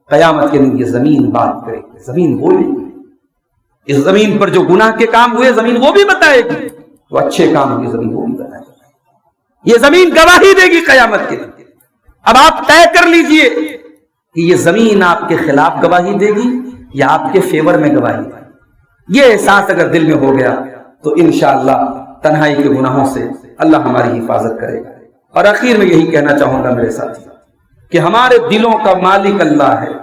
S1: قیامت کے دن یہ زمین بات کرے گی، زمین بولے گی۔ اس زمین پر جو گناہ کے کام ہوئے زمین وہ بھی بتائے گی، وہ اچھے کام ہوئے زمین وہ بھی بتائے گی۔ یہ زمین گواہی دے گی قیامت کے دن۔ اب آپ طے کر لیجئے کہ یہ زمین آپ کے خلاف گواہی دے گی یا آپ کے فیور میں گواہی دے گی۔ یہ احساس اگر دل میں ہو گیا تو انشاءاللہ تنہائی کے گناہوں سے اللہ ہماری حفاظت کرے گا۔ اور آخر میں یہی کہنا چاہوں گا میرے ساتھی کہ ہمارے دلوں کا مالک اللہ ہے،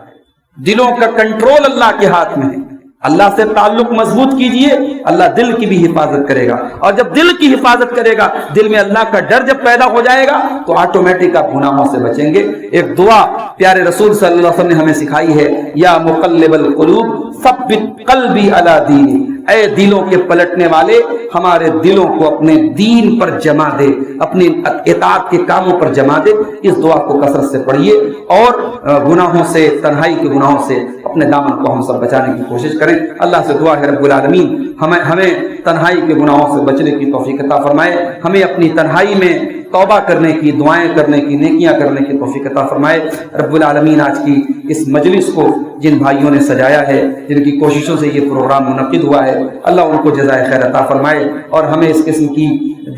S1: دلوں کا کنٹرول اللہ کے ہاتھ میں ہے۔ اللہ سے تعلق مضبوط کیجئے، اللہ دل کی بھی حفاظت کرے گا، اور جب دل کی حفاظت کرے گا، دل میں اللہ کا ڈر جب پیدا ہو جائے گا تو آٹومیٹک آپ گناہوں سے بچیں گے۔ ایک دعا پیارے رسول صلی اللہ علیہ وسلم نے ہمیں سکھائی ہے، یا مقلب القلوب ثبت قلبی علی دینی، اے دلوں کے پلٹنے والے ہمارے دلوں کو اپنے دین پر جما دے، اپنی اطاعت کے کاموں پر جما دے۔ اس دعا کو کثرت سے پڑھیے اور گناہوں سے، تنہائی کے گناہوں سے اپنے دامن کو ہم سب بچانے کی کوشش کریں۔ اللہ سے دعا ہے رب العالمین ہمیں تنہائی کے گناہوں سے بچنے کی توفیق عطا فرمائے، ہمیں اپنی تنہائی میں توبہ کرنے کی، دعائیں کرنے کی، نیکیاں کرنے کی توفیق عطا فرمائے۔ رب العالمین آج کی اس مجلس کو جن بھائیوں نے سجایا ہے، جن کی کوششوں سے یہ پروگرام منعقد ہوا ہے، اللہ ان کو جزائے خیر عطا فرمائے، اور ہمیں اس قسم کی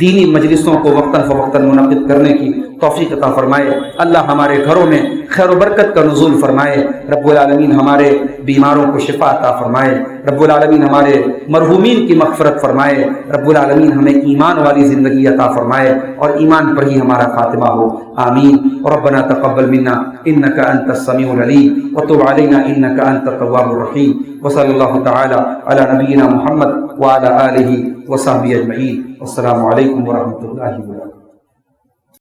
S1: دینی مجلسوں کو وقتاً فوقتاً منعقد کرنے کی توفیق عطا فرمائے۔ اللہ ہمارے گھروں میں خیر و برکت کا نزول فرمائے۔ رب العالمین ہمارے بیماروں کو شفا عطا فرمائے۔ رب العالمین ہمارے مرحومین کی مغفرت فرمائے۔ رب العالمین ہمیں ایمان والی زندگی عطا فرمائے اور ایمان پر ہی ہمارا خاتمہ ہو، آمین۔ ربنا تقبل منا انك انت السميع العليم وتب علينا انك انت التواب الرحيم، وصلى الله تعالى على نبينا محمد وعلى آله وصحبه اجمعين، والسلام عليكم ورحمة الله وبركاته۔